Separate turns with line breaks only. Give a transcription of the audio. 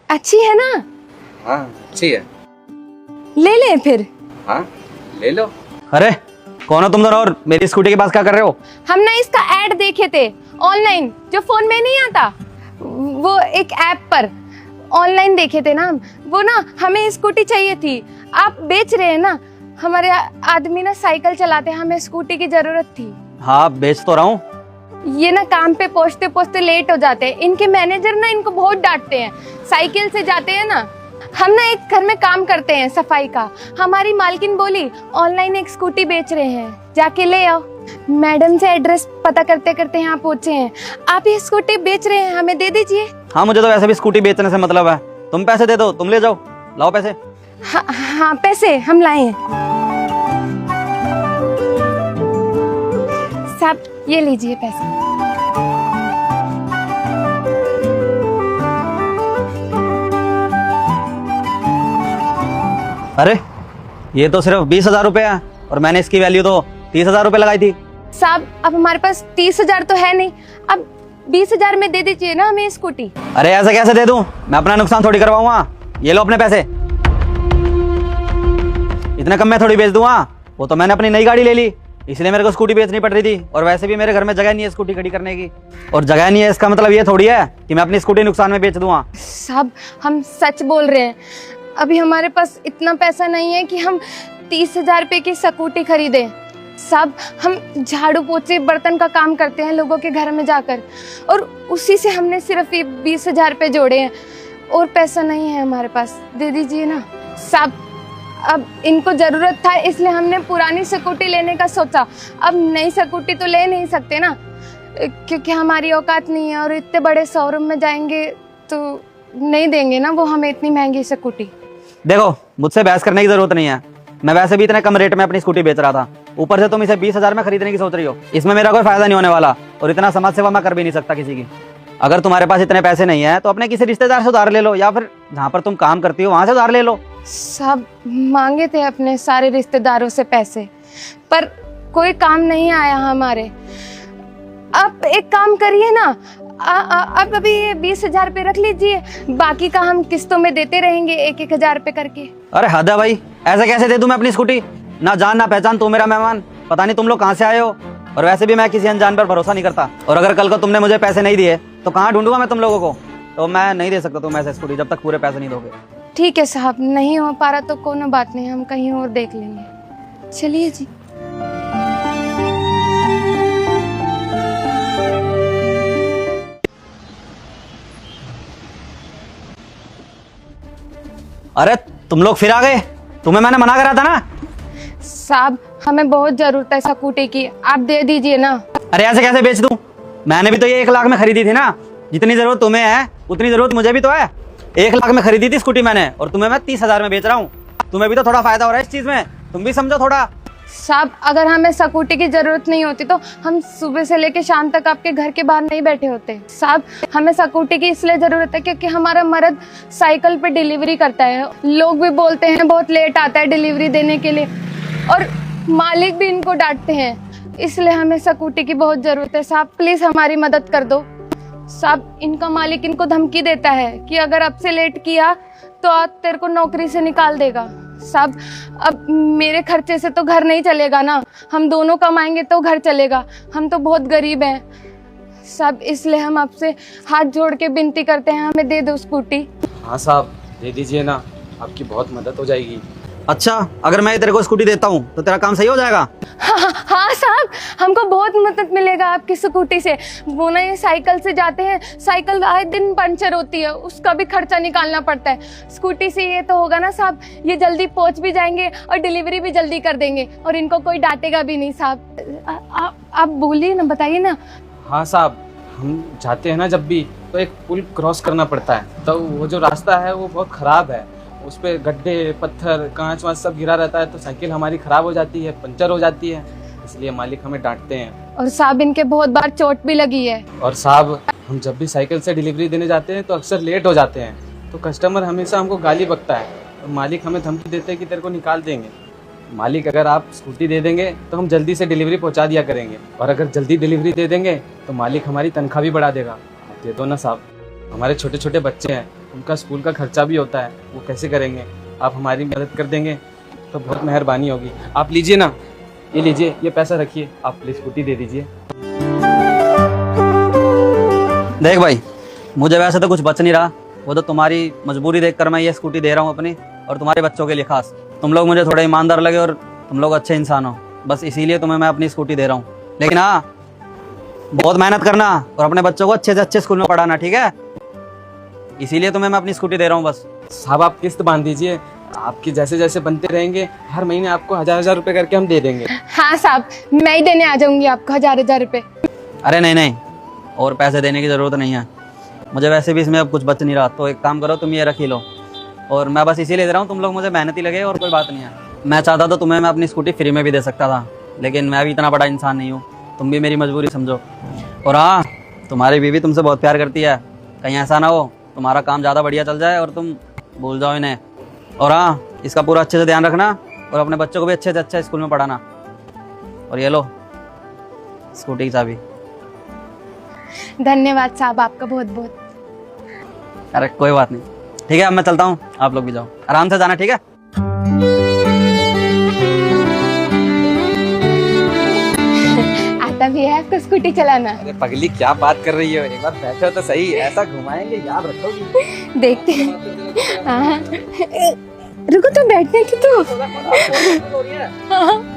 अच्छी है ना?
हाँ अच्छी है।
ले ले फिर।
हाँ ले लो।
अरे कौन हो तुम दोनों और मेरी स्कूटी के पास क्या कर रहे हो?
हम ना इसका ऐड देखे थे ऑनलाइन, जो फोन में नहीं आता, वो एक ऐप पर ऑनलाइन देखे थे ना हम। वो ना हमें स्कूटी चाहिए थी, आप बेच रहे हैं ना? हमारे आदमी ना साइकिल चलाते हैं, हमें स्कूटी की जरूरत थी।
हाँ बेच तो रहा हूँ।
ये ना काम पे पहुंचते पहुंचते लेट हो जाते हैं, इनके मैनेजर ना इनको बहुत डांटते हैं। साइकिल से जाते हैं ना। हम ना एक घर में काम करते हैं सफाई का, हमारी मालकिन बोली ऑनलाइन एक स्कूटी बेच रहे हैं, जाके ले आओ। मैडम से एड्रेस पता करते करते यहाँ पहुंचे हैं। आप ये स्कूटी बेच रहे हैं, हमें दे दीजिए।
हाँ मुझे तो वैसे भी स्कूटी बेचने से मतलब है, तुम पैसे दे दो, तुम ले जाओ, लाओ पैसे।
हाँ पैसे हम लाए हैं। साहब ये लीजिए पैसे।
अरे ये तो सिर्फ 20,000 रुपए है और मैंने इसकी वैल्यू तो 30,000 रुपए लगाई थी।
साहब अब हमारे पास 30,000 तो है नहीं, अब 20,000 में दे दीजिए ना हमें स्कूटी।
अरे ऐसे कैसे दे दूं, मैं अपना नुकसान थोड़ी करवाऊंगा। ये लो अपने पैसे। इतने कम में थोड़ी बेच दूंगा, वो तो मैंने अपनी नई गाड़ी ले ली, इसलिए मेरे को स्कूटी बेचनी पड़ रही थी। और वैसे भी मेरे घर में जगह नहीं है स्कूटी खड़ी करने की, और जगह नहीं है इसका मतलब ये थोड़ी है कि मैं अपनी स्कूटी नुकसान में बेच दूंगा।
साहब हम सच बोल रहे हैं, अभी हमारे पास इतना पैसा नहीं है कि हम 30,000 रुपए की स्कूटी खरीदें। साहब हम झाड़ू पोछे बर्तन का काम करते हैं लोगों के घर में जाकर, और उसी से हमने सिर्फ ये 20,000 रुपए जोड़े हैं, और पैसा नहीं है हमारे पास, दे दीजिए ना। साहब अब इनको जरूरत था इसलिए हमने पुरानी स्कूटी लेने का सोचा, अब नई स्कूटी तो ले नहीं सकते ना, क्योंकि हमारी औकात नहीं है, और इतने बड़े शोरूम में जाएंगे तो नहीं देंगे ना वो हमें इतनी महंगी स्कूटी।
देखो मुझसे बहस करने की जरूरत नहीं है, मैं वैसे भी इतने कम रेट में अपनी स्कूटी बेच रहा था, ऊपर से तुम इसे 20,000 में खरीदने की सोच रही हो, इसमें मेरा कोई फायदा नहीं होने वाला, और इतना समाज सेवा मैं कर भी नहीं सकता किसी की। अगर तुम्हारे पास इतने पैसे नहीं है तो अपने किसी रिश्तेदार से उधार ले लो, या फिर जहाँ पर तुम काम करती हो वहां से उधार ले लो।
सब मांगे थे अपने सारे रिश्तेदारों से पैसे, पर कोई काम नहीं आया हमारे। आप एक काम करिए ना, आप अभी ये 20,000 रुपये रख लीजिए, बाकी का हम किस्तों में देते रहेंगे 1-1 हज़ार रुपये करके।
अरे हद है भाई, ऐसे कैसे दे दूं मैं अपनी स्कूटी? ना जान ना पहचान, तू मेरा मेहमान, पता नहीं तुम लोग कहाँ से आए हो, और वैसे भी मैं किसी अनजान पर भरोसा नहीं करता। और अगर कल को तुमने मुझे पैसे नहीं दिए तो कहाँ ढूंढूंगा मैं तुम लोगों को? तो मैं नहीं दे सकता तुम ऐसे स्कूटी जब तक पूरे पैसे नहीं दोगे।
ठीक है साहब, नहीं हो पा रहा तो कोई बात नहीं, हम कहीं और देख लेंगे। चलिए जी।
अरे तुम लोग फिर आ गए, तुम्हें मैंने मना करा था ना।
साहब हमें बहुत जरूरत है स्कूटी की, आप दे दीजिए ना।
अरे ऐसे कैसे बेच दूं, मैंने भी तो ये 1 लाख में खरीदी थी ना, जितनी जरूरत तुम्हें है उतनी जरूरत मुझे भी तो है। 1 लाख में खरीदी थी स्कूटी मैंने, और तुम्हें मैं 30,000 में बेच रहा हूँ, तुम्हें भी तो थोड़ा फायदा हो रहा है इस चीज में, तुम भी समझो थोड़ा।
साहब अगर हमें स्कूटी की जरूरत नहीं होती तो हम सुबह से लेकर शाम तक आपके घर के बाहर नहीं बैठे होते। साहब हमें स्कूटी की इसलिए जरूरत है क्योंकि हमारा मर्द साइकिल पे डिलीवरी करता है, लोग भी बोलते हैं बहुत लेट आता है डिलीवरी देने के लिए, और मालिक भी इनको डांटते हैं, इसलिए हमें स्कूटी की बहुत जरूरत है। साहब प्लीज हमारी मदद कर दो। साहब इनका मालिक इनको धमकी देता है कि अगर अब से लेट किया तो आज तेरे को नौकरी से निकाल देगा। साहब अब मेरे खर्चे से तो घर नहीं चलेगा ना, हम दोनों कमाएंगे तो घर चलेगा, हम तो बहुत गरीब हैं। साहब इसलिए हम आपसे हाथ जोड़ के विनती करते हैं, हमें दे दो स्कूटी।
हाँ साहब दे दीजिए ना, आपकी बहुत मदद हो जाएगी।
अच्छा अगर मैं तेरे को स्कूटी देता हूँ तो तेरा काम सही हो जाएगा?
हाँ साहब हमको बहुत मदद मिलेगा आपकी स्कूटी से। वो ना ये साइकिल से जाते हैं, साइकिल आए दिन पंचर होती है, उसका भी खर्चा निकालना पड़ता है। स्कूटी से ये तो होगा ना साहब, ये जल्दी पहुंच भी जाएंगे और डिलीवरी भी जल्दी कर देंगे, और इनको कोई डांटेगा भी नहीं। साहब आप बोलिए ना, बताइए ना।
हाँ साहब हम जाते हैं ना जब भी, तो एक पुल क्रॉस करना पड़ता है, तो वो जो रास्ता है वो बहुत ख़राब है, उस पर गड्ढे पत्थर कांच वाँच सब गिरा रहता है, तो साइकिल हमारी ख़राब हो जाती है, पंचर हो जाती है, इसलिए मालिक हमें डांटते हैं।
और साहब इनके बहुत बार चोट भी लगी है।
और साहब हम जब भी साइकिल से डिलीवरी देने जाते हैं तो अक्सर लेट हो जाते हैं, तो कस्टमर हमेशा हमको गाली बकता है, तो मालिक हमें धमकी देते हैं कि तेरे को निकाल देंगे। मालिक अगर आप स्कूटी दे देंगे तो हम जल्दी से डिलीवरी पहुंचा दिया करेंगे, और अगर जल्दी डिलीवरी दे देंगे तो मालिक हमारी तनख्वाह भी बढ़ा देगा। दे दो ना साहब। हमारे छोटे छोटे बच्चे हैं, उनका स्कूल का खर्चा भी होता है, वो कैसे करेंगे? आप हमारी मदद कर देंगे तो बहुत मेहरबानी होगी। आप लीजिए ना, ये लीजिए, ये पैसा रखिए, आप प्लीज स्कूटी दे दीजिए।
देख भाई, मुझे वैसे तो कुछ बच नहीं रहा, वो तो तुम्हारी मजबूरी देखकर मैं ये स्कूटी दे रहा हूँ अपनी, और तुम्हारे बच्चों के लिए खास। तुम लोग मुझे थोड़े ईमानदार लगे और तुम लोग अच्छे इंसान हो, बस इसीलिए तुम्हें मैं अपनी स्कूटी दे रहा हूँ। लेकिन हाँ, बहुत मेहनत करना और अपने बच्चों को अच्छे से अच्छे स्कूल में पढ़ाना, ठीक है? इसीलिए तुम्हें मैं अपनी स्कूटी दे रहा हूँ बस।
साहब आप किस्त बांध दीजिए, आपके जैसे जैसे बनते रहेंगे हर महीने आपको 1000 रुपए करके हम दे देंगे।
हाँ साहब, मैं ही देने आ जाऊंगी आपको 1000 रुपए।
अरे नहीं नहीं, और पैसे देने की ज़रूरत नहीं है, मुझे वैसे भी इसमें अब कुछ बच नहीं रहा। तो एक काम करो, तुम ये रख ही लो, और मैं बस इसीलिए दे रहा हूँ, तुम लोग मुझे मेहनती लगे और कोई बात नहीं है। मैं चाहता तो तुम्हें मैं अपनी स्कूटी फ्री में भी दे सकता था, लेकिन मैं भी इतना बड़ा इंसान नहीं हूँ, तुम भी मेरी मजबूरी समझो। और हाँ, तुम्हारी बीवी तुमसे बहुत प्यार करती है, कहीं ऐसा ना हो तुम्हारा काम ज़्यादा बढ़िया चल जाए और तुम भूल जाओ इन्हें। और हाँ, इसका पूरा अच्छे से ध्यान रखना और अपने बच्चों को भी अच्छे से अच्छा स्कूल में पढ़ाना। और ये लो स्कूटी की चाबी।
धन्यवाद साहब, आपका बहुत बहुत।
अरे कोई बात नहीं, ठीक है, अब मैं चलता हूँ, आप लोग भी जाओ, आराम से जाना, ठीक है?
आता भी है आपको स्कूटी चलाना?
अरे पगली क्या बात कर रही हो, एक बार बैठो तो सही, ऐसा घुमाएंगे याद रखोगी।
देखते हैं। हाँ, रुको तो, बैठने की तो। हाँ।